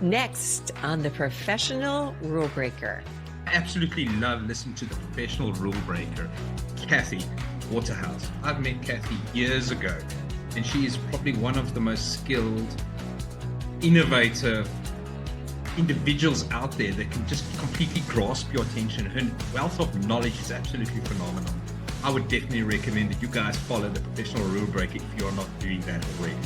Next on The Professional Rule Breaker. I absolutely love listening to the professional rule breaker, Kathy Walterhouse. I've met Kathy years ago, and she is probably one of the most skilled, innovative individuals out there that can just completely grasp your attention. Her wealth of knowledge is absolutely phenomenal. I would definitely recommend that you guys follow the professional rule breaker if you're not doing that already.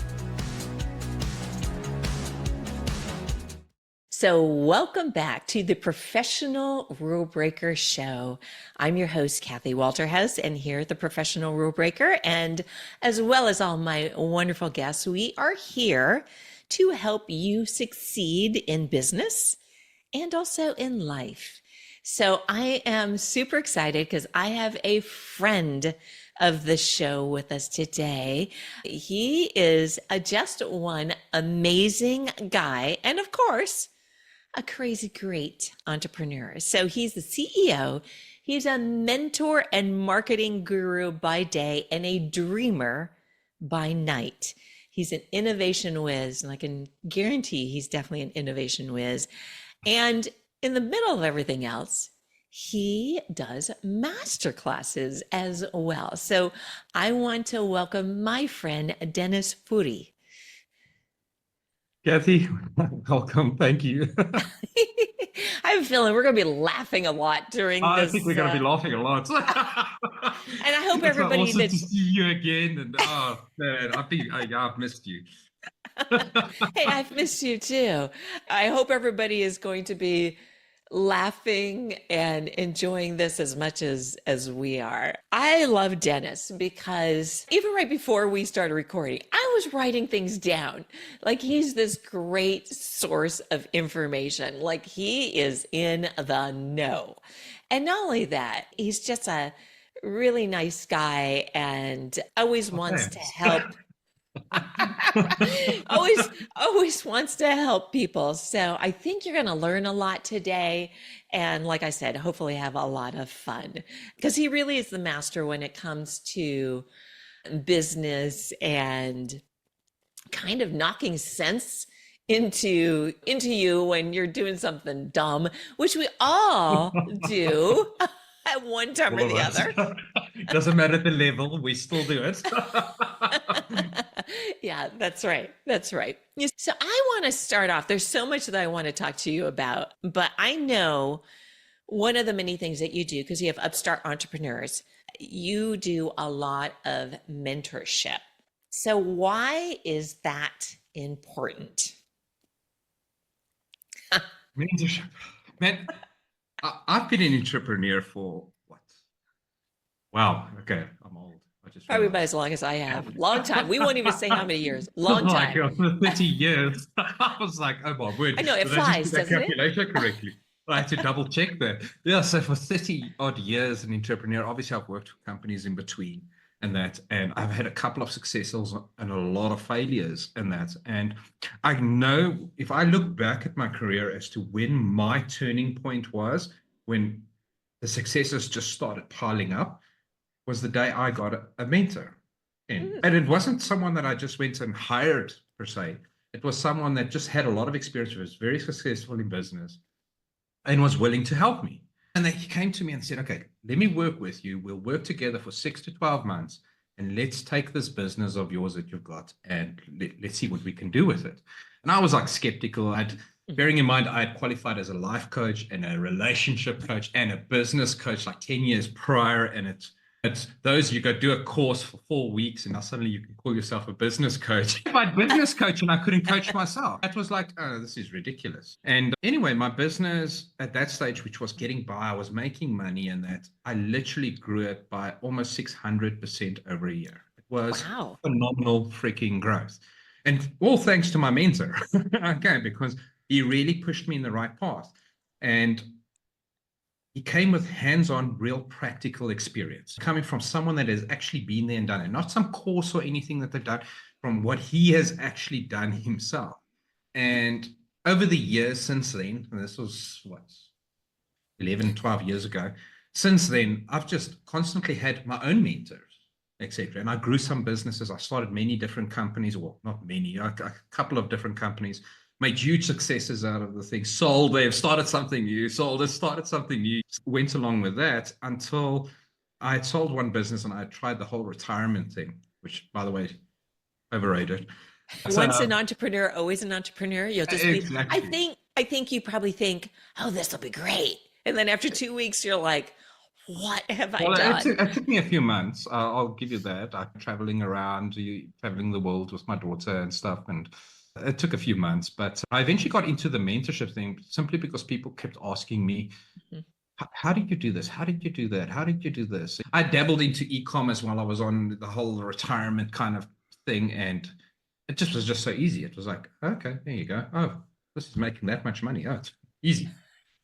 So welcome back to the Professional Rule Breaker Show. I'm your host, Kathy Walterhouse, and here at the Professional Rule Breaker, and as well as all my wonderful guests, we are here to help you succeed in business and also in life. So I am super excited because I have a friend of the show with us today. He is just one amazing guy, and of course, a crazy great entrepreneur. So he's the CEO. He's a mentor and marketing guru by day and a dreamer by night. He's an innovation whiz, and I can guarantee he's definitely an innovation whiz. And in the middle of everything else, he does master classes as well. So I want to welcome my friend, Denis Fourie. Kathy, welcome. Thank you. I have a feeling we're going to be laughing a lot during this. I think we're going to be laughing a lot. And I hope everybody awesome to see you again. And oh man, I've missed you. Hey, I've missed you too. I hope everybody is going to be laughing and enjoying this as much as we are. I love Denis because even right before we started recording, I was writing things down. Like, he's this great source of information. Like, he is in the know. And not only that, he's just a really nice guy and always wants to help. always wants to help people. So I think you're going to learn a lot today. And like I said, hopefully have a lot of fun because he really is the master when it comes to business and kind of knocking sense into you when you're doing something dumb, which we all do at one time or the other. Doesn't matter the level, we still do it. Yeah, that's right. That's right. So I want to start off. There's so much that I want to talk to you about, but I know one of the many things that you do, because you have upstart entrepreneurs, you do a lot of mentorship. So why is that important? Mentorship. Man, I've been an entrepreneur for what? Wow. Okay. I'm old. Probably about as long as I have. Long time. We won't even say how many years. Long time. Like 30 years. I was like, oh my word. I know, it flies, doesn't it? Calculation correctly. I had to double check that. Yeah, so for 30 odd years, an entrepreneur, obviously I've worked with companies in between and that, and I've had a couple of successes and a lot of failures and that. And I know if I look back at my career as to when my turning point was, when the successes just started piling up, was the day I got a mentor. And it wasn't someone that I just went and hired per se. It was someone that just had a lot of experience, was very successful in business and was willing to help me. And he came to me and said, okay, let me work with you. We'll work together for 6 to 12 months and let's take this business of yours that you've got and let's see what we can do with it. And I was like skeptical. Bearing in mind, I had qualified as a life coach and a relationship coach and a business coach like 10 years prior. And it's those, you go do a course for 4 weeks and now suddenly you can call yourself a business coach. I'm a business coach and I couldn't coach myself. That was like, oh, this is ridiculous. And anyway, my business at that stage, which was getting by, I was making money, and that I literally grew it by almost 600% over a year. It was phenomenal freaking growth. And all thanks to my mentor, okay, because he really pushed me in the right path. And he came with hands-on, real practical experience, coming from someone that has actually been there and done it, not some course or anything that they've done, from what he has actually done himself. And over the years since then, and this was what, 11, 12 years ago, since then, I've just constantly had my own mentors, etc. And I grew some businesses. I started many different companies, well, not many, a couple of different companies, made huge successes out of the thing, sold, they've started something new, sold it, started something new, went along with that until I had sold one business and I tried the whole retirement thing, which, by the way, overrated. So, Once an entrepreneur, always an entrepreneur. You'll just be, exactly. I think you probably think, oh, this will be great. And then after 2 weeks, you're like, what have I Well, done? it took me a few months. I'll give you that. I'm traveling around, traveling the world with my daughter and stuff. And it took a few months, but I eventually got into the mentorship thing simply because people kept asking me, Mhm. how did you do this? How did you do that? How did you do this? I dabbled into e-commerce while I was on the whole retirement kind of thing. And it just was just so easy. It was like, okay, there you go. Oh, this is making that much money. Oh, it's easy.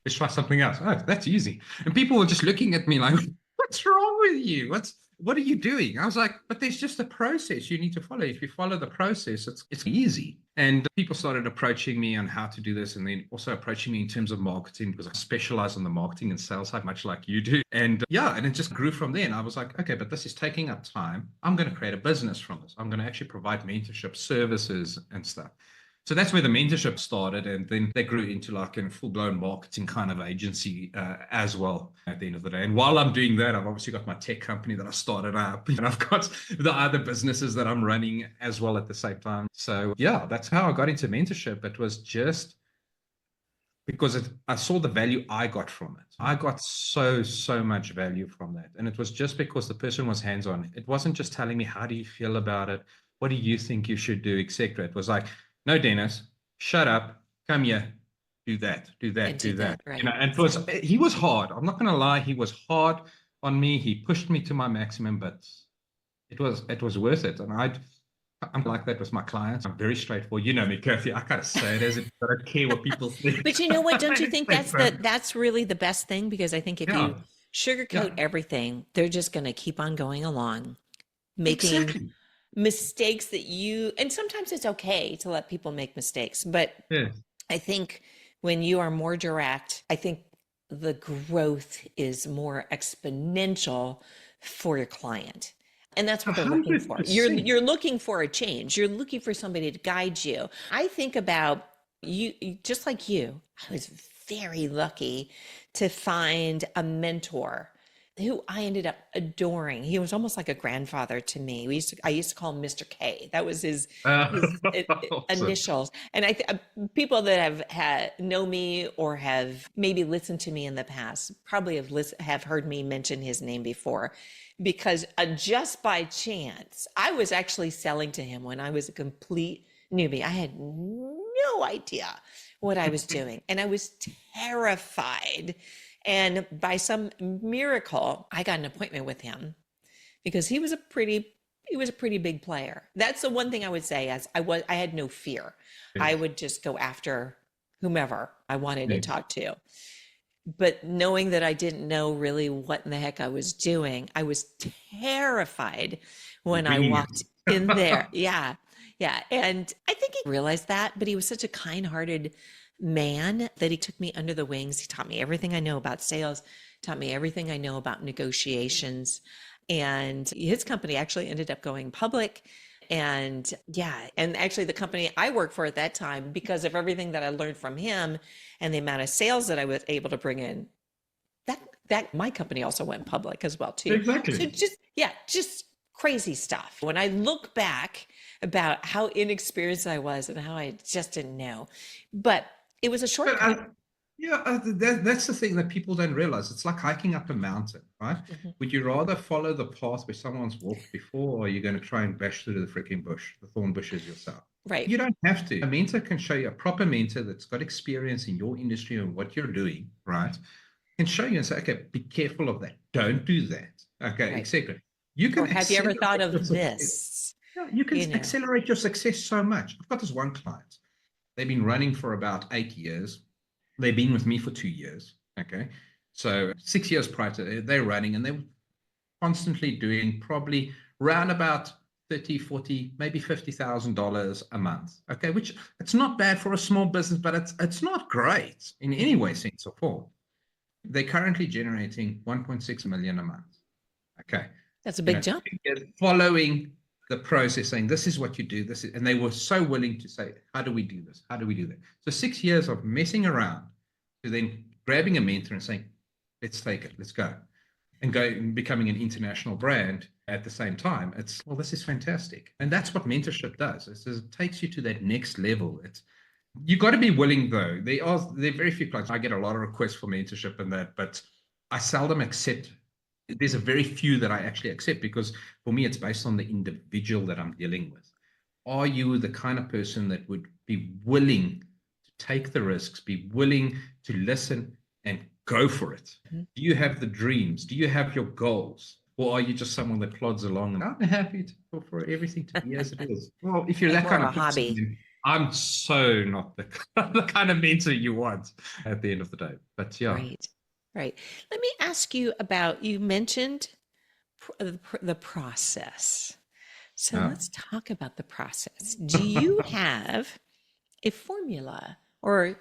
Let's try something else. Oh, that's easy. And people were just looking at me like, what's wrong with you? What are you doing? I was like, but there's just a process you need to follow. If you follow the process, it's easy. And people started approaching me on how to do this, and then also approaching me in terms of marketing because I specialize on the marketing and sales side, much like you do. And yeah, and it just grew from there. And I was like, okay, but this is taking up time. I'm going to create a business from this. I'm going to actually provide mentorship services and stuff. So that's where the mentorship started, and then they grew into like a full-blown marketing kind of agency as well at the end of the day. And while I'm doing that, I've obviously got my tech company that I started up, and I've got the other businesses that I'm running as well at the same time. So yeah, that's how I got into mentorship. It was just because I saw the value I got from it. I got so much value from that. And it was just because the person was hands-on. It wasn't just telling me, how do you feel about it? What do you think you should do, etc. It was like, no, Dennis, shut up, come here, do that, do And that, do do that. that, right? And he was hard. I'm not going to lie. He was hard on me. He pushed me to my maximum, but it was worth it. And I'm like that with my clients. I'm very straightforward. You know me, Kathy. I kind of say it as if I don't care what people think. But you know what? Don't you It's think like, that's really the best thing? Because I think if you yeah, sugarcoat yeah, everything, they're just going to keep on going along, making exactly. mistakes that you, and sometimes it's okay to let people make mistakes, but Yeah, I think when you are more direct, I think the growth is more exponential for your client. And that's a what they're looking hundred for. You're percent. looking for a change. You're looking for somebody to guide you. I think about you just like you. I was very lucky to find a mentor who I ended up adoring. He was almost like a grandfather to me. I used to call him Mr. K. That was his Awesome. initials. And people that have know me or have maybe listened to me in the past probably have heard me mention his name before, because just by chance, I was actually selling to him when I was a complete newbie. I had no idea what I was doing, and I was terrified. And by some miracle, I got an appointment with him because he was a pretty big player. That's the one thing I would say, as I had no fear. I Yes, would just go after whomever I wanted to yes. talk to. But knowing that I didn't know really what in the heck I was doing, I was terrified when I Winging walked in there. it. Yeah. Yeah. And I think he realized that, but he was such a kind-hearted man that he took me under the wings. He taught me everything I know about sales, taught me everything I know about negotiations. And his company actually ended up going public. And yeah, and actually the company I worked for at that time, because of everything that I learned from him and the amount of sales that I was able to bring in, that my company also went public as well too. So Exactly. just crazy stuff. When I look back about how inexperienced I was and how I just didn't know, but it was a But shortcut. yeah, that's the thing that people don't realize. It's like hiking up a mountain, right? Mhm. Would you rather follow the path where someone's walked before, or are you going to try and bash through the freaking bush, the thorn bushes yourself? Right. You don't have to. A mentor can show you, a proper mentor that's got experience in your industry and what you're doing, right? Can show you and say, okay, be careful of that. Don't do that. Okay, Right. etc. You Or can have you ever thought accelerate your of success. this? Yeah, you can You know, accelerate your success so much. I've got this one client. They've been running for about 8 years. They've been with me for 2 years. Okay. So 6 years prior to they're running, and they're constantly doing probably round about 30, 40, maybe $50,000 a month. Okay. Which it's not bad for a small business, but it's not great in any way, sense, or form. They're currently generating 1.6 million a month. Okay. that's a big jump. Following the process, saying, this is what you do. And they were so willing to say, how do we do this? How do we do that? So 6 years of messing around to then grabbing a mentor and saying, let's take it, let's go. And go and becoming an international brand at the same time. It's, well, this is fantastic. And that's what mentorship does. It takes you to that next level. You got to be willing, though. There are very few clients. I get a lot of requests for mentorship and that, but I seldom accept. There's a very few that I actually accept, because for me, it's based on the individual that I'm dealing with. Are you the kind of person that would be willing to take the risks, be willing to listen and go for it? Mm-hmm. Do you have the dreams? Do you have your goals? Or are you just someone that plods along and I'm happy for everything to be as it is? Well, if you're that kind of person, hobby. I'm so not the kind of mentor you want at the end of the day. But yeah. Right. Let me ask you about, you mentioned the process. So let's talk about the process. Do you have a formula or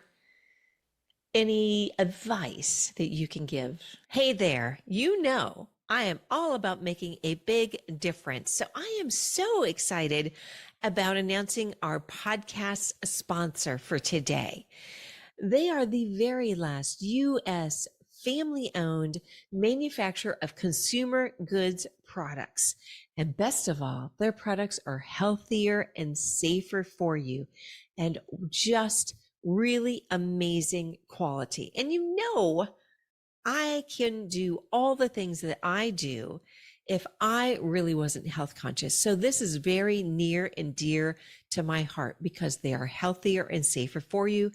any advice that you can give? Hey there, I am all about making a big difference. So I am so excited about announcing our podcast sponsor for today. They are the very last U.S. family-owned manufacturer of consumer goods products. And best of all, their products are healthier and safer for you, and just really amazing quality. And I can do all the things that I do if I really wasn't health conscious. So this is very near and dear to my heart, because they are healthier and safer for you.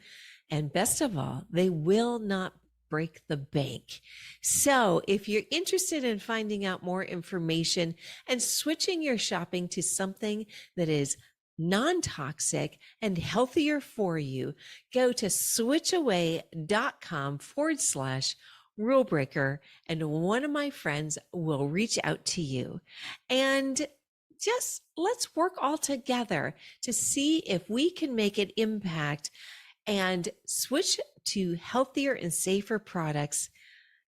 And best of all, they will not break the bank. So if you're interested in finding out more information and switching your shopping to something that is non-toxic and healthier for you, go to switchaway.com/rule breaker, and one of my friends will reach out to you. And just let's work all together to see if we can make an impact and switch to healthier and safer products.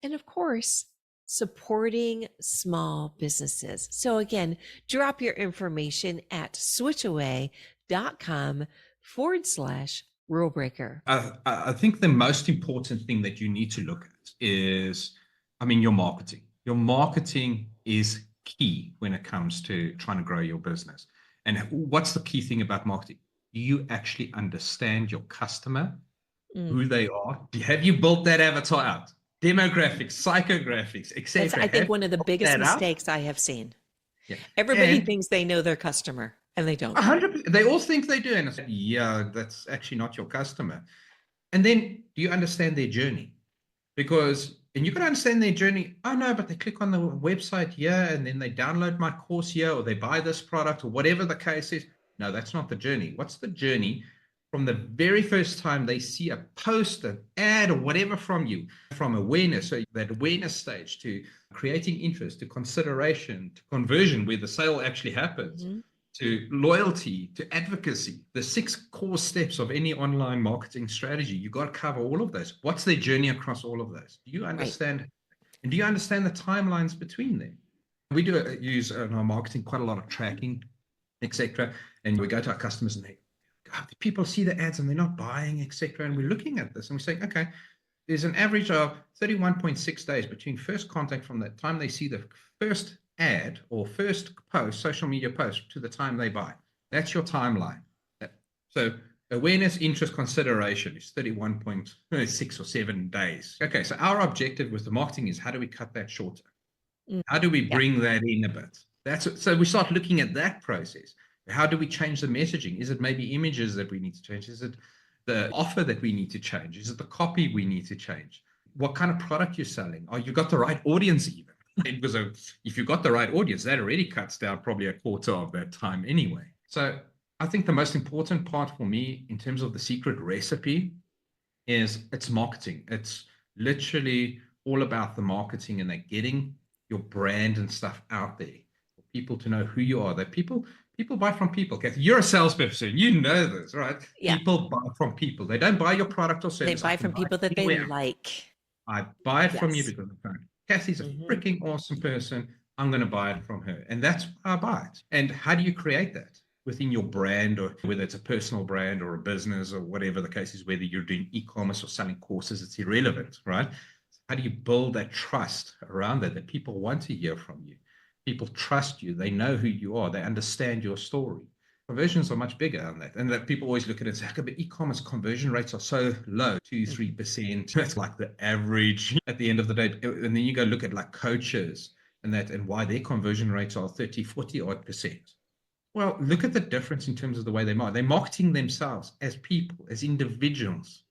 And of course, supporting small businesses. So again, drop your information at switchaway.com/rule breaker. I think the most important thing that you need to look at is, your marketing. Your marketing is key when it comes to trying to grow your business. And what's the key thing about marketing? Do you actually understand your customer, who they are? Have you built that avatar out? Demographics, psychographics, etc. That's, I think, one of the biggest mistakes I have seen. Yeah. Everybody thinks they know their customer, and they don't. 100%. They all think they do. And it's like, yeah, that's actually not your customer. And then, do you understand their journey? And you got to understand their journey. Oh, no, but they click on the website here, and then they download my course here, or they buy this product, or whatever the case is. No, that's not the journey. What's the journey from the very first time they see a post, an ad, or whatever from you, from awareness, so that awareness stage, to creating interest, to consideration, to conversion, where the sale actually happens, to loyalty, to advocacy, the 6 core steps of any online marketing strategy. You got to cover all of those. What's their journey across all of those? Do you understand? Right. And do you understand the timelines between them? We do use in our marketing quite a lot of tracking, etc. And we go to our customers and people see the ads and they're not buying, etc. And we're looking at this and we're saying, okay, there's an average of 31.6 days between first contact from the time they see the first ad or first post, social media post, to the time they buy. That's your timeline. So awareness, interest, consideration is 31.6 or 7 days. Okay, so our objective with the marketing is, how do we cut that shorter? How do we bring that in a bit? So we start looking at that process. How do we change the messaging? Is it maybe images that we need to change? Is it the offer that we need to change? Is it the copy we need to change? What kind of product you're selling? Are you got the right audience even? Because if you've got the right audience, that already cuts down probably a quarter of that time anyway. So I think the most important part for me in terms of the secret recipe is it's marketing. It's literally all about the marketing and that getting your brand and stuff out there for people to know who you are. That people buy from people. Kathy, you're a salesperson. You know this, right? Yeah. People buy from people. They don't buy your product or service. They buy from people that they like. I buy it from you because of that. Kathy's a freaking awesome person. I'm going to buy it from her. And that's why I buy it. And how do you create that within your brand, or whether it's a personal brand or a business or whatever the case is, whether you're doing e-commerce or selling courses, it's irrelevant, right? How do you build that trust around that people want to hear from you? People trust you. They know who you are. They understand your story. Conversions are much bigger on that. And that people always look at it and say, but e-commerce conversion rates are so low, 2-3%. That's like the average at the end of the day. And then you go look at like coaches and why their conversion rates are 30-40% odd. Well, look at the difference in terms of the way they market. They're marketing themselves as people, as individuals.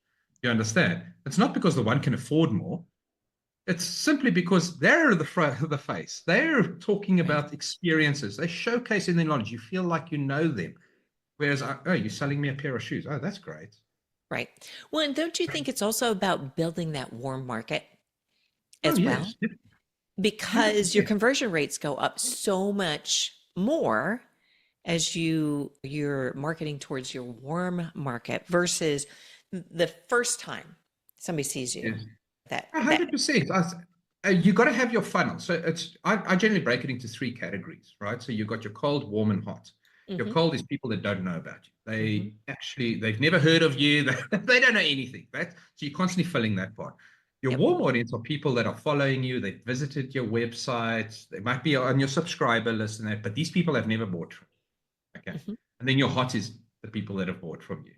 You understand? It's not because the one can afford more. It's simply because they're the face. They're talking about experiences. They showcase in their knowledge. You feel like you know them. Whereas, oh, you're selling me a pair of shoes. Oh, that's great. Right. Well, and don't you think it's also about building that warm market Oh, as well? yes. Because your conversion rates go up so much more as you're marketing towards your warm market versus the first time somebody sees you. Yes. That 100%. You got to have your funnel. So I generally break it into 3 categories, right? So you've got your cold, warm, and hot. Your cold is people that don't know about you. They've never heard of you. They don't know anything, right? So you're constantly filling that part. Your warm audience are people that are following you. They've visited your website. They might be on your subscriber list and that, but these people have never bought from you. Okay. And then your hot is the people that have bought from you.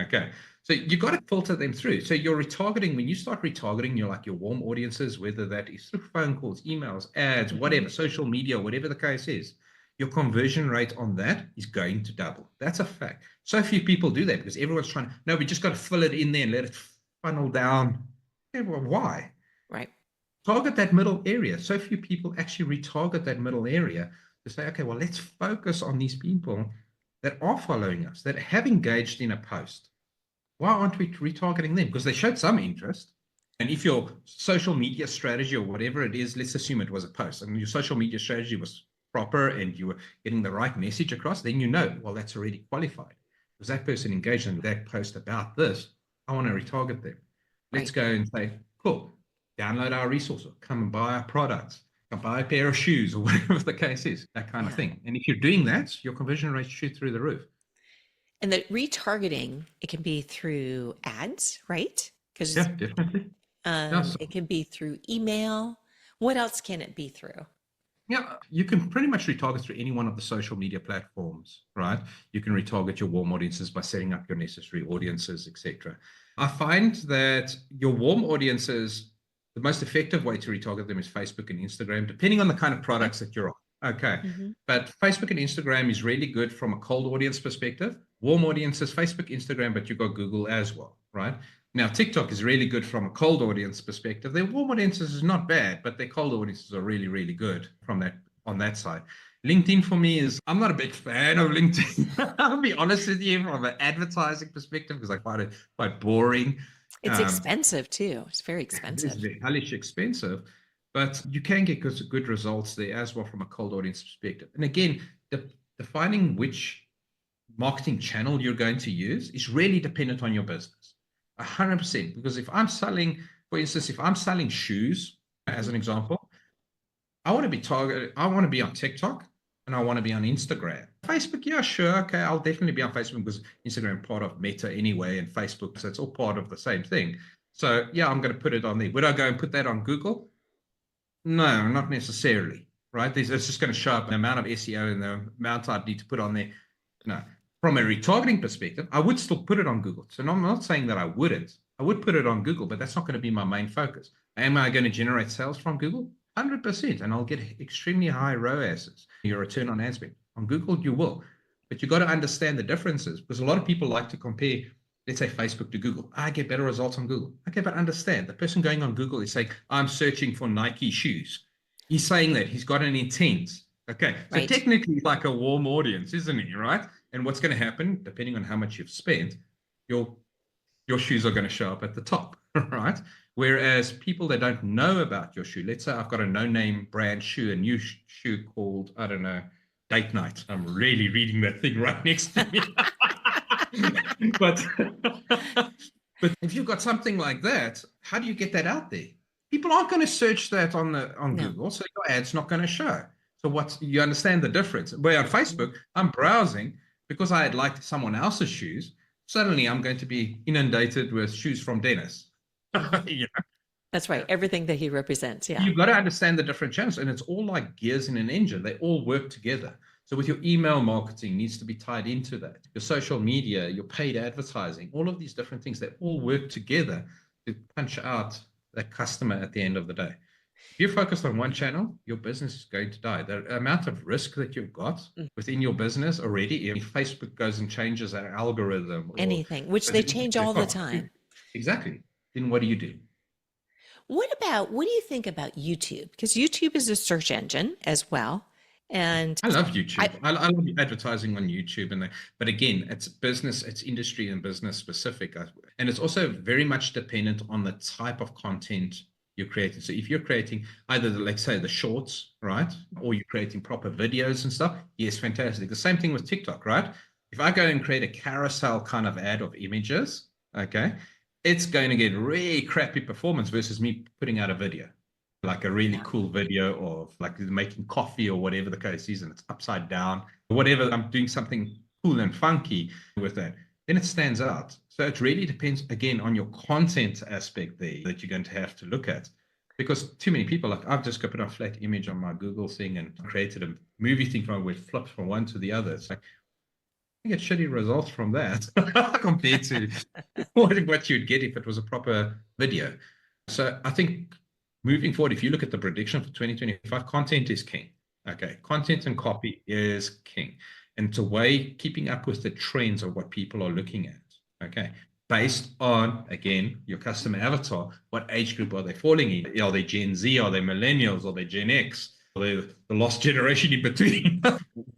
Okay. So you got to filter them through. So you're retargeting, when you start retargeting, you're like your warm audiences, whether that is through phone calls, emails, ads, whatever, social media, whatever the case is, your conversion rate on that is going to double. That's a fact. So few people do that because everyone's trying, no, we just got to fill it in there and let it funnel down. Yeah, well, why? Right. Target that middle area. So few people actually retarget that middle area to say, okay, well, let's focus on these people that are following us, that have engaged in a post. Why aren't we retargeting them? Because they showed some interest. And if your social media strategy or whatever it is, let's assume it was a post, and your social media strategy was proper and you were getting the right message across, then you know, well, that's already qualified. Because that person engaged in that post about this, I want to retarget them. Let's go and say, cool, download our resource, or come and buy our products, come buy a pair of shoes, or whatever the case is, that kind of thing. And if you're doing that, your conversion rates shoot through the roof. And the retargeting, it can be through ads, right? Because yeah, definitely. It can be through email. What else can it be through? Yeah, you can pretty much retarget through any one of the social media platforms, right? You can retarget your warm audiences by setting up your necessary audiences, etc. I find that your warm audiences, the most effective way to retarget them is Facebook and Instagram, depending on the kind of products that you're on. Okay. But Facebook and Instagram is really good from a cold audience perspective. Warm audiences, Facebook, Instagram, but you've got Google as well, right? Now, TikTok is really good from a cold audience perspective. Their warm audiences is not bad, but their cold audiences are really, really good from that on that side. LinkedIn for me is, I'm not a big fan of LinkedIn. I'll be honest with you from an advertising perspective, because I find it quite boring. It's expensive too. It's very expensive. It's very hellish expensive, but you can get good results there as well from a cold audience perspective. And again, defining which marketing channel you're going to use is really dependent on your business. 100%. Because if I'm selling, for instance, if I'm selling shoes, as an example, I want to be targeted. I want to be on TikTok and I want to be on Instagram. Facebook, yeah, sure. Okay, I'll definitely be on Facebook because Instagram part of Meta anyway, and Facebook, so it's all part of the same thing. So yeah, I'm going to put it on there. Would I go and put that on Google? No, not necessarily, right? It's just going to show up the amount of SEO and the amount I'd need to put on there. No. From a retargeting perspective, I would still put it on Google. So I'm not saying that I wouldn't. I would put it on Google, but that's not going to be my main focus. Am I going to generate sales from Google? 100%. And I'll get extremely high ROASs, your return on ad spend. On Google, you will. But you've got to understand the differences, because a lot of people like to compare, let's say, Facebook to Google. I get better results on Google. Okay, but understand, the person going on Google is saying, I'm searching for Nike shoes. He's saying that. He's got an intent. Okay, so technically he's like a warm audience, isn't he, right? And what's going to happen, depending on how much you've spent, your shoes are going to show up at the top, right? Whereas people that don't know about your shoe, let's say I've got a no-name brand shoe, a new shoe called, I don't know, Date Night. I'm really reading that thing right next to me. but if you've got something like that, how do you get that out there? people aren't going to search that on No. Google, so your ad's not going to show. So you understand the difference? Where on Facebook, I'm browsing because I had liked someone else's shoes. Suddenly, I'm going to be inundated with shoes from Dennis. Mhm. You That's right. Everything that he represents. Yeah. You've got to understand the different channels, and it's all like gears in an engine. They all work together. So with your email marketing needs to be tied into that. Your social media, your paid advertising, all of these different things, they all work together to punch out that customer at the end of the day. If you're focused on one channel, your business is going to die. The amount of risk that you've got within your business already, if Facebook goes and changes our algorithm or Anything, which they change all the time. exactly, then what do you do? What do you think about YouTube? Because YouTube is a search engine as well. And I love I, YouTube. I love advertising on YouTube, but again, it's business, it's industry and business specific, and it's also very much dependent on the type of content you're creating. So if you're creating either, let's say, the shorts, right, or you're creating proper videos and stuff, yes, fantastic. The same thing with TikTok, right? If I go and create a carousel kind of ad of images, okay, it's going to get really crappy performance versus me putting out a video, like a really yeah, cool video of like making coffee or whatever the case is, and it's upside down, whatever. I'm doing something cool and funky with that, then it stands out. So it really depends again on your content aspect there that you're going to have to look at. Because too many people, like I've just got put a flat image on my Google thing and created a movie thing from where it flips from one to the other. It's like I get shitty results from that compared to what you'd get if it was a proper video. So I think moving forward, if you look at the prediction for 2025, content is king. Okay, content and copy is king. And it's a way keeping up with the trends of what people are looking at. Okay, based on, again, your customer avatar, what age group are they falling in? Are they Gen Z? Are they millennials? Are they Gen X? Are they the lost generation in between?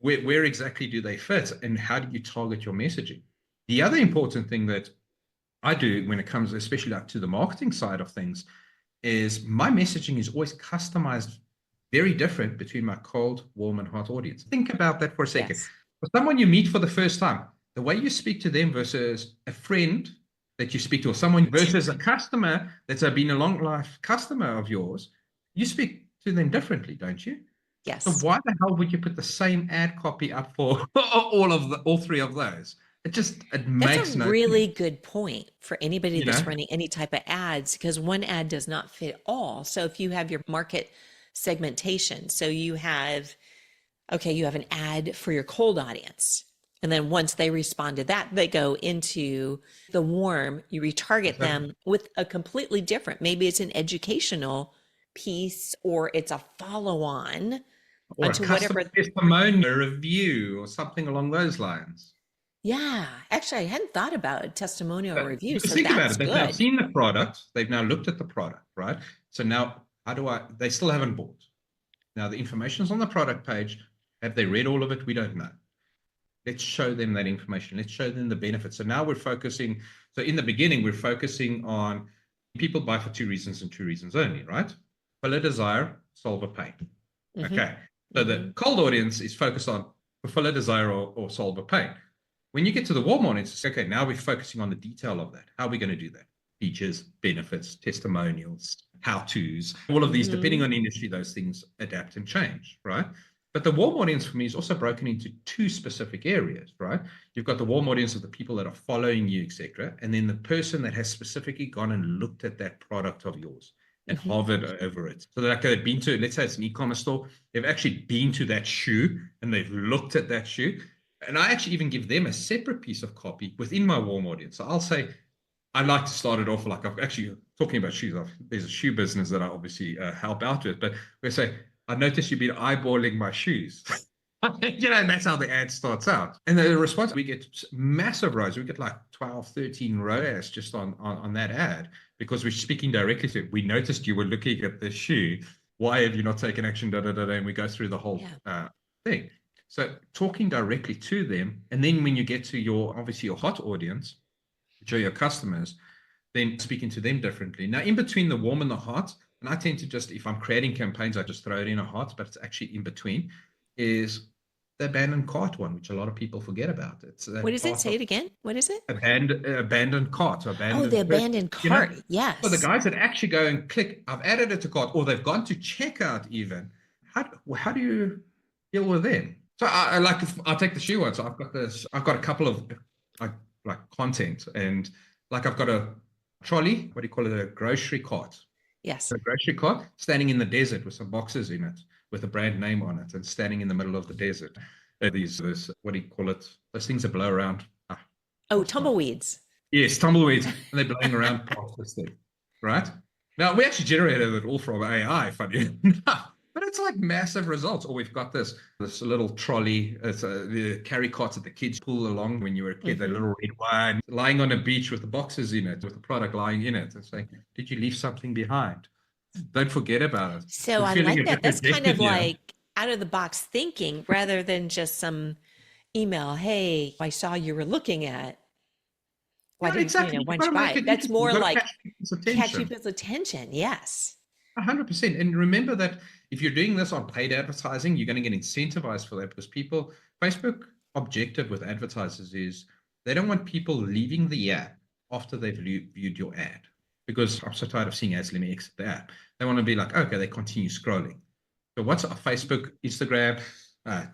where exactly do they fit? And how do you target your messaging? The other important thing that I do when it comes, especially like to the marketing side of things, is my messaging is always customized very different between my cold, warm, and hot audience. Think about that for a second. yes, For someone you meet for the first time, the way you speak to them versus a friend that you speak to, or someone versus a customer that's been a long life customer of yours, you speak to them differently, don't you? So yes. why the hell would you put the same ad copy up for all three of those? It That's a makes no really sense, good point for anybody you that's know? running any type of ads because one ad does not fit all. So if you have your market segmentation, so you have, okay, you have an ad for your cold audience. And then once they respond to that, they go into the warm, you retarget Exactly. them with a completely different, maybe it's an educational piece or it's a follow on Or a onto customer whatever. testimonial, a review, or something along those lines. Yeah, actually, I hadn't thought about a testimonial review. Because So think about that's it, they've now good. seen the product, they've now looked at the product, right? So now, they still haven't bought. Now, the information's on the product page. Have they read all of it? We don't know. Let's show them that information. Let's show them the benefits. So now we're focusing. So in the beginning, we're focusing on people buy for two reasons and two reasons only, right? Fill a desire, solve a pain. Hmm. Okay. So Hmm. the cold audience is focused on fulfill a desire or solve a pain. When you get to the warm audience, it's okay, now we're focusing on the detail of that. How are we going to do that? Features, benefits, testimonials, how-tos, all of these, depending Hmm. on industry, those things adapt and change, right? But the warm audience for me is also broken into two specific areas, right? You've got the warm audience of the people that are following you, etc., and then the person that has specifically gone and looked at that product of yours and Hmm. hovered over it. So like they've been to, let's say it's an e-commerce store, they've actually been to that shoe and they've looked at that shoe. And I actually even give them a separate piece of copy within my warm audience. So I'll say, I like to start it off like I've actually talking about shoes. There's a shoe business that I obviously help out with, but we say, I noticed you've been eyeballing my shoes. And that's how the ad starts out. And the response, we get massive ROAS. We get like 12, 13 ROAS just on that ad because we're speaking directly to it. We noticed you were looking at the shoe. Why have you not taken action? Da, da, da, da, and we go through the whole Yeah. thing. So talking directly to them. And then when you get to obviously your hot audience, which are your customers, then speaking to them differently. Now, in between the warm and the hot, and I tend to just, if I'm creating campaigns, I just throw it in a hot, but it's actually in between, is the abandoned cart one, which a lot of people forget about. It's What that is it? part Say of it again. What is it? abandoned cart or Oh, the abandoned purchase, abandoned cart. for the Yes. guys that actually go and click, I've added it to cart, or they've gone to checkout even. How do you deal with them? So I like, I'll take the shoe one. So I've got a couple of like content, and like I've got a trolley, what do you call it? A grocery cart. Yes. A grocery cart standing in the desert with some boxes in it with a brand name on it and standing in the middle of the desert. This, what do you call it? Those things that blow around. Oh, What's gone? tumbleweeds. Yes, tumbleweeds, and they're blowing around past this thing, right? Now, we actually generated it all from AI, funny enough, but it's like massive results. Or we've got this little trolley, it's the carry carts that the kids pull along when you were a kid, the little red one, lying on a beach with the boxes in it, with the product lying in it. It's like, did you leave something behind? Don't forget about it. So We're I feeling like a that. bit That's kind of rejected here. like out of the box thinking rather than just some email. Hey, I saw you were looking at. Why Yeah, didn't, exactly. why You've don't got you to buy make it? it That's interesting. You've more got to like catch people's catch attention. people's attention. Yes. 100%. And remember that if you're doing this on paid advertising, you're going to get incentivized for that because Facebook objective with advertisers is they don't want people leaving the app after they've viewed your ad. Because I'm so tired of seeing ads, let me exit the app. They want to be like, okay, they continue scrolling. So what's Facebook, Instagram,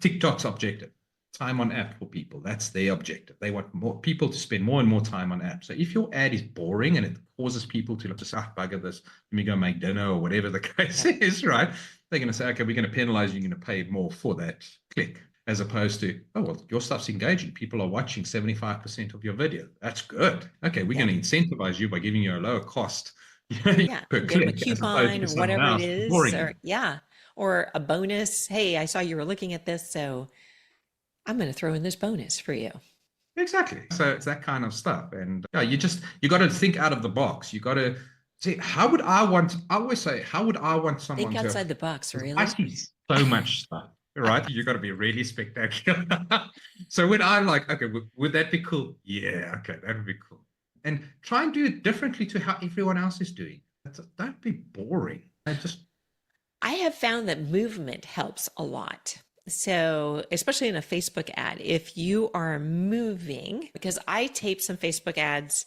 TikTok's objective? Time on app for people. That's their objective. They want more people to spend more and more time on apps. So if your ad is boring and it causes people to just bugger this, let me go make dinner or whatever the case Yep. is, right? They're going to say, okay, we're going to penalize you. You're going to pay more for that click, as opposed to, oh, well, your stuff's engaging. People are watching 75% of your video. That's good. Okay, we're Yep. going to incentivize you by giving you a lower cost Yeah. per Give them a click, as opposed coupon to or someone whatever it else is. boring you. Or yeah. Or a bonus. Hey, I saw you were looking at this, so I'm going to throw in this bonus for you. Exactly. So it's that kind of stuff. And yeah, you got to think out of the box. You got to see, I always say, how would I want Think someone to, outside the box, because I really. see so much stuff, right? You got to be really spectacular. So when I'm like, okay, would that be cool? Yeah, okay, that would be cool. And try and do it differently to how everyone else is doing. Don't be boring. I just, I have found that movement helps a lot. So, especially in a Facebook ad, if you are moving, because I taped some Facebook ads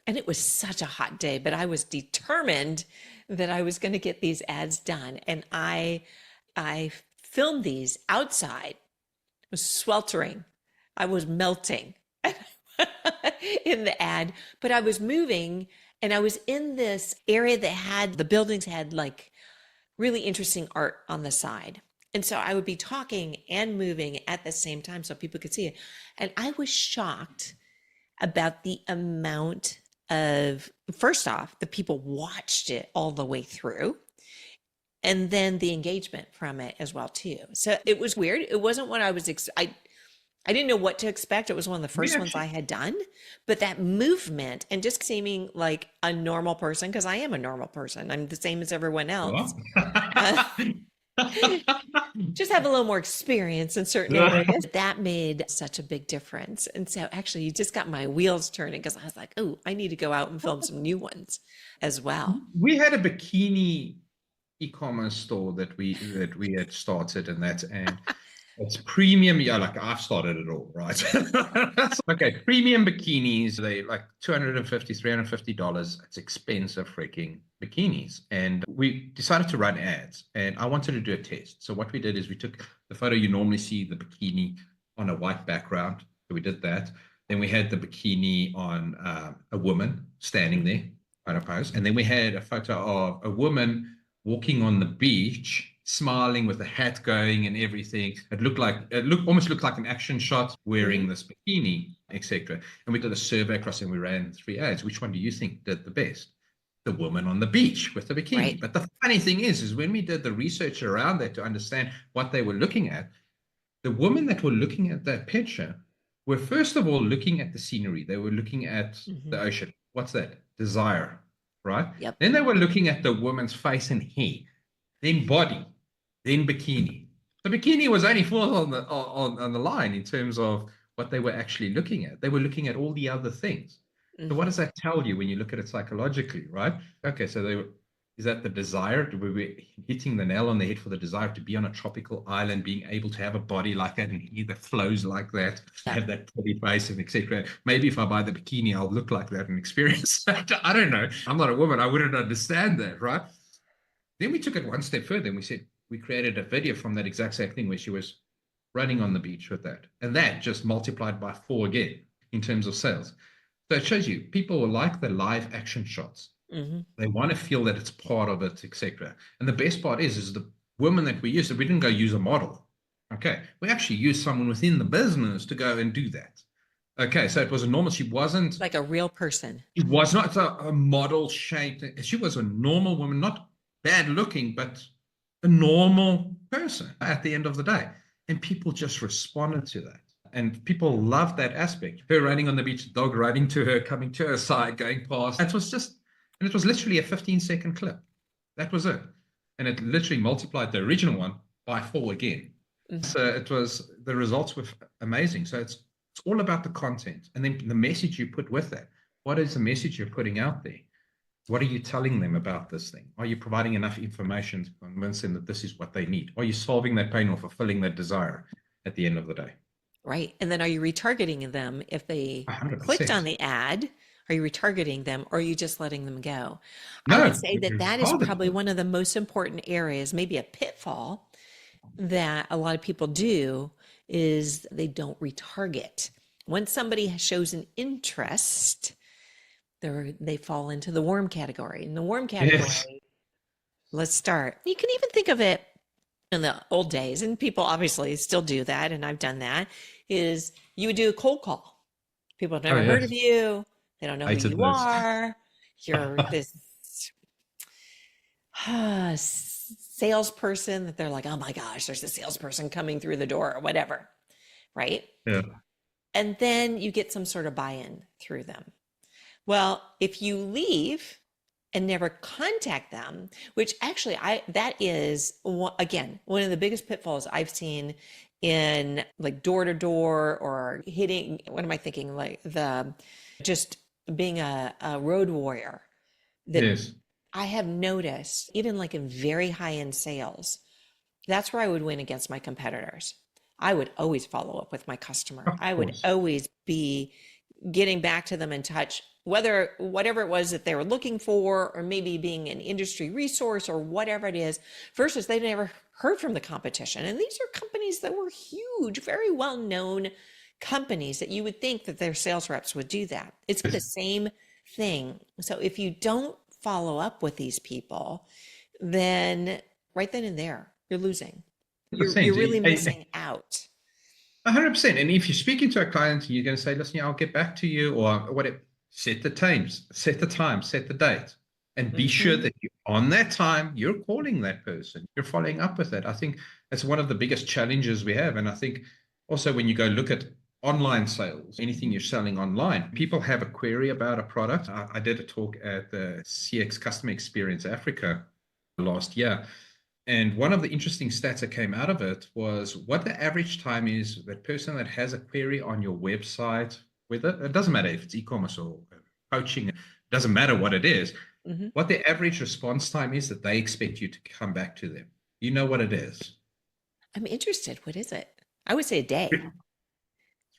and it was such a hot day, but I was determined that I was going to get these ads done. And I filmed these outside. It was sweltering. I was melting in the ad, but I was moving and I was in this area that had the buildings had like really interesting art on the side. And so I would be talking and moving at the same time so people could see it. And I was shocked about the amount of, first off, the people watched it all the way through. And then the engagement from it as well too. So it was weird. It wasn't what I was I didn't know what to expect. It was one of the we first ones I actually, had done, but that movement and just seeming like a normal person, because I am a normal person. I'm the same as everyone else. well, Uh, just have a little more experience in certain areas. That made such a big difference. And so actually you just got my wheels turning because I was like, oh, I need to go out and film some new ones as well. we had a bikini e-commerce store that we had started, and it's premium. Yeah, like I've started it all, right? Okay, premium bikinis, they like $250, $350. It's expensive freaking bikinis. And we decided to run ads, and I wanted to do a test. So what we did is we took the photo, you normally see the bikini on a white background. So we did that. Then we had the bikini on a woman standing there on a pose. And then we had a photo of a woman walking on the beach, smiling with a hat going and everything. Almost looked like an action shot wearing Mhm. this bikini, etc. And we did a survey across and we ran 3 ads. Which one do you think did the best? The woman on the beach with the bikini. Right. But the funny thing is when we did the research around that to understand what they were looking at, the women that were looking at that picture were first of all looking at the scenery. They were looking at the Mhm. ocean. What's that? Desire, right? Yep. Then they were looking at the woman's face and hair, then body, then bikini. The bikini was only fourth on the line in terms of what they were actually looking at. They were looking at all the other things. So what Mhm. does that tell you when you look at it psychologically, right? Okay, so is that the desire, we were hitting the nail on the head for the desire to be on a tropical island, being able to have a body like that and hair that flows like that, Yeah. have that pretty face and etc. Maybe if I buy the bikini, I'll look like that and experience that. I don't know. I'm not a woman. I wouldn't understand that, right? Then we took it one step further and we said, we created a video from that exact same thing where she was running on the beach with that. And that just multiplied by 4 again in terms of sales. So it shows you people like the live action shots. Mm-hmm. They want to feel that it's part of it, etc. And the best part is the women that we used, we didn't go use a model. Okay. We actually used someone within the business to go and do that. Okay. So it was a normal, she wasn't Like a real person. She was not a model shaped. She was a normal woman, not bad looking, but a normal person at the end of the day. And people just responded to that. And people loved that aspect. Her running on the beach, the dog running to her, coming to her side, going past. It was literally a 15-second clip. That was it. And it literally multiplied the original one by 4 again. Mm-hmm. So the results were amazing. So it's all about the content and then the message you put with that. What is the message you're putting out there? What are you telling them about this thing? Are you providing enough information to convince them that this is what they need? Are you solving that pain or fulfilling that desire at the end of the day? Right. And then are you retargeting them if they 100%. clicked on the ad? Are you retargeting them or are you just letting them go? No, I would say that is probably one of the most important areas, maybe a pitfall that a lot of people do is they don't retarget. Once somebody shows an interest, they fall into the warm category. In the warm category, yes. Let's start. You can even think of it in the old days, and people obviously still do that, and I've done that, is you would do a cold call. People have never heard of you. They don't know who you are. You're this salesperson that they're like, oh my gosh, there's a salesperson coming through the door or whatever, right? Yeah. And then you get some sort of buy-in through them. Well, if you leave and never contact them, which actually that is, again, one of the biggest pitfalls I've seen in like door to door or hitting, what am I thinking? Like just being a road warrior. That I have noticed, even like in very high-end sales, that's where I would win against my competitors. I would always follow up with my customer. I would always be getting back to them in touch, whatever it was that they were looking for, or maybe being an industry resource or whatever it is, versus they never heard from the competition. And these are companies that were huge, very well-known companies that you would think that their sales reps would do that. It's the same thing. So if you don't follow up with these people, then right then and there, you're losing. You're really missing out. 100%. And if you're speaking to a client, you're going to say, listen, I'll get back to you, or whatever. Set the times, set the time, set the date, and be sure that on that time, you're calling that person. You're following up with that. I think that's one of the biggest challenges we have. And I think also when you go look at online sales, anything you're selling online, people have a query about a product. I did a talk at the CX Customer Experience Africa last year. And one of the interesting stats that came out of it was what the average time is that person that has a query on your website, whether it doesn't matter if it's e-commerce or coaching, it doesn't matter what it is, what the average response time is that they expect you to come back to them. You know what it is? I'm interested. What is it? I would say a day.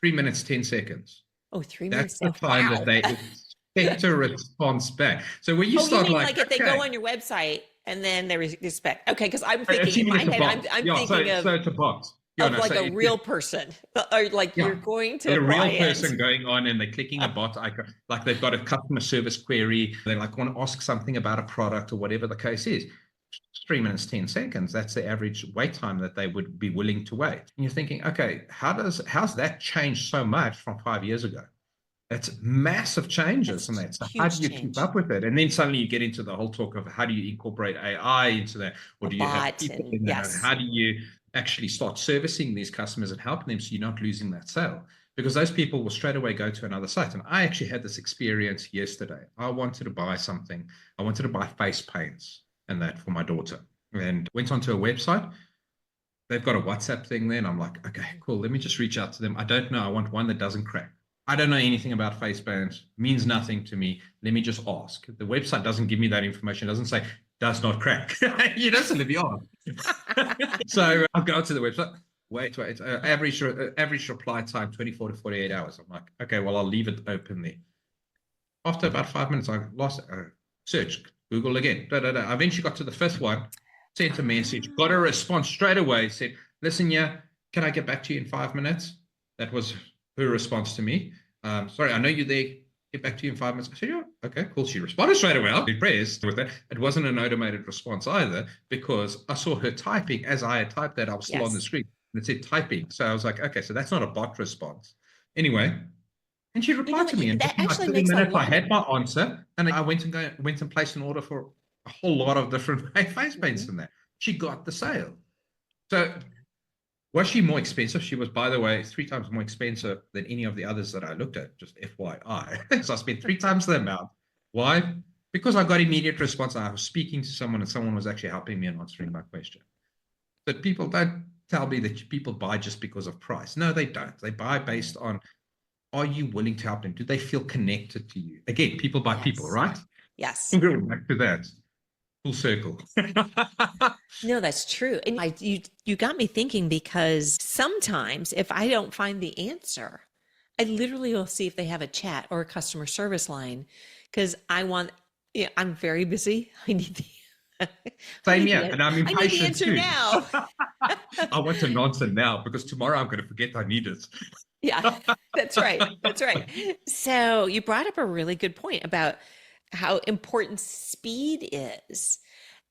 3 minutes, 10 seconds. Oh, 3 minutes. That's the time that they expect a response back. So when you start like if they go on your website and then they respect. Okay, because I'm thinking in my head, I'm thinking of it's a box. Like a real person, or like you're going to a real person going on and they're clicking a bot icon, like they've got a customer service query, they like want to ask something about a product or whatever the case is. 3 minutes, 10 seconds. That's the average wait time that they would be willing to wait. And you're thinking, okay, how's that changed so much from 5 years ago? It's massive changes in that. So how do you keep up with it? And then suddenly you get into the whole talk of how do you incorporate AI into that? Or do you have people in there? How do you actually start servicing these customers and helping them so you're not losing that sale? Because those people will straight away go to another site. And I actually had this experience yesterday. I wanted to buy something. I wanted to buy face paints and that for my daughter. And went onto a website. They've got a WhatsApp thing there. And I'm like, okay, cool. Let me just reach out to them. I don't know. I want one that doesn't crack. I don't know anything about face bands, means nothing to me. Let me just ask. The website doesn't give me that information. It doesn't say, does not crack. You know, so let me ask. So I'll go to the website. Wait. Average reply time, 24 to 48 hours. I'm like, okay, well, I'll leave it open there. After about 5 minutes, I lost it. Search, Google again. I eventually got to the fifth one, sent a message, got a response straight away, said, listen, yeah, can I get back to you in 5 minutes? That was her response to me. Sorry, I know you're there. Get back to you in 5 minutes. I said, yeah, okay, cool. She responded straight away. I was impressed with that. It wasn't an automated response either, because I saw her typing. As I had typed that, I was still on the screen. And it said typing. So I was like, okay, so that's not a bot response. Anyway, and she replied to me. And that within actually like 30 makes a minutes, I lot. had my answer. And I went and placed an order for a whole lot of different face paints than that. She got the sale. So was she more expensive? She was, by the way, 3 times more expensive than any of the others that I looked at, just FYI. So I spent 3 times the amount. Why? Because I got immediate response. I was speaking to someone and someone was actually helping me and answering my question. But people don't tell me that people buy just because of price. No, they don't. They buy based on, are you willing to help them? Do they feel connected to you? Again, people buy people, right? Yes. We'll go back to that. Full circle. No, that's true. And you got me thinking, because sometimes if I don't find the answer, I literally will see if they have a chat or a customer service line, because I'm very busy. Same here, and I'm I need the impatient answer too. now. I want an answer now, because tomorrow I'm going to forget I need it. Yeah, that's right. That's right. So you brought up a really good point about how important speed is.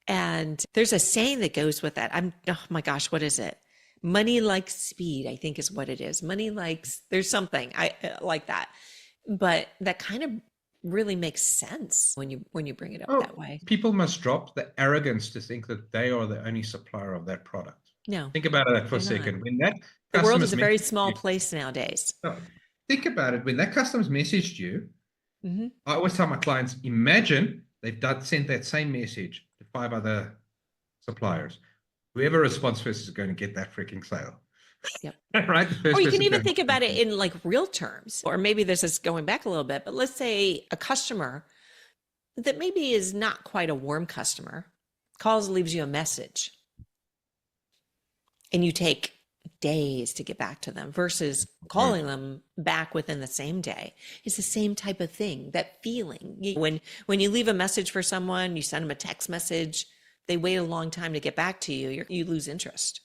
And there's a saying that goes with that. Oh my gosh, what is it? Money likes speed, I think is what it is. Money likes, there's something I like that. But that kind of really makes sense when you bring it up that way. People must drop the arrogance to think that they are the only supplier of that product. No. Think about it for a second. When that the world is a very small place nowadays. Think about it. When that customer's messaged you, I always tell my clients, imagine they've sent that same message to 5 other suppliers. Whoever responds first is going to get that freaking sale. Yep. Right? Or you can even think about it in like real terms, or maybe this is going back a little bit, but let's say a customer that maybe is not quite a warm customer calls, leaves you a message, and you take days to get back to them versus calling them back within the same day. It's the same type of thing, that feeling. When you leave a message for someone, you send them a text message, they wait a long time to get back to you, you lose interest.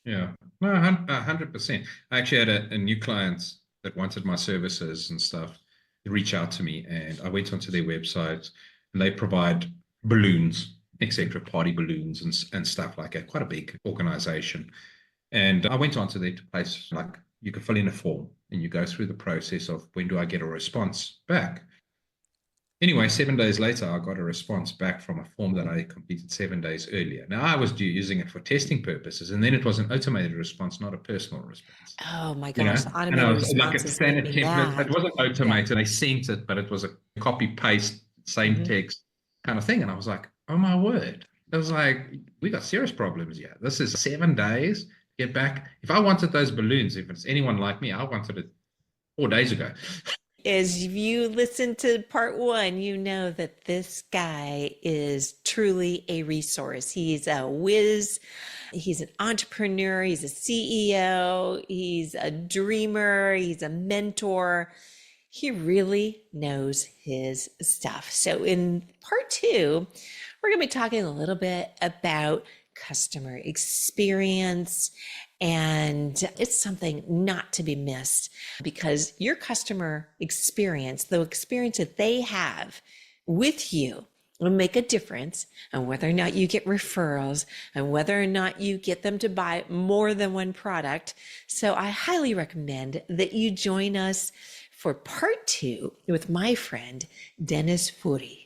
Yeah, no, 100%. I actually had a new client that wanted my services and stuff reach out to me, and I went onto their website, and they provide balloons, etc., party balloons and stuff like that. Quite a big organization. And I went onto their place, like, you can fill in a form and you go through the process of, when do I get a response back? Anyway, 7 days later, I got a response back from a form that I completed 7 days earlier. Now, I was using it for testing purposes, and then it was an automated response, not a personal response. Oh my gosh, the automated and I was response like a standard template. It wasn't automated. They sent it, but it was a copy paste, same text kind of thing. And I was like, oh my word. I was like, we got serious problems here. This is 7 days to get back. If I wanted those balloons, if it's anyone like me, I wanted it 4 days ago. As you listen to part 1, you know that this guy is truly a resource. He's a whiz. He's an entrepreneur. He's a CEO. He's a dreamer. He's a mentor. He really knows his stuff. So in part 2, we're going to be talking a little bit about customer experience. And it's something not to be missed, because your customer experience, the experience that they have with you, will make a difference on whether or not you get referrals and whether or not you get them to buy more than one product. So I highly recommend that you join us for part 2 with my friend, Denis Fourie.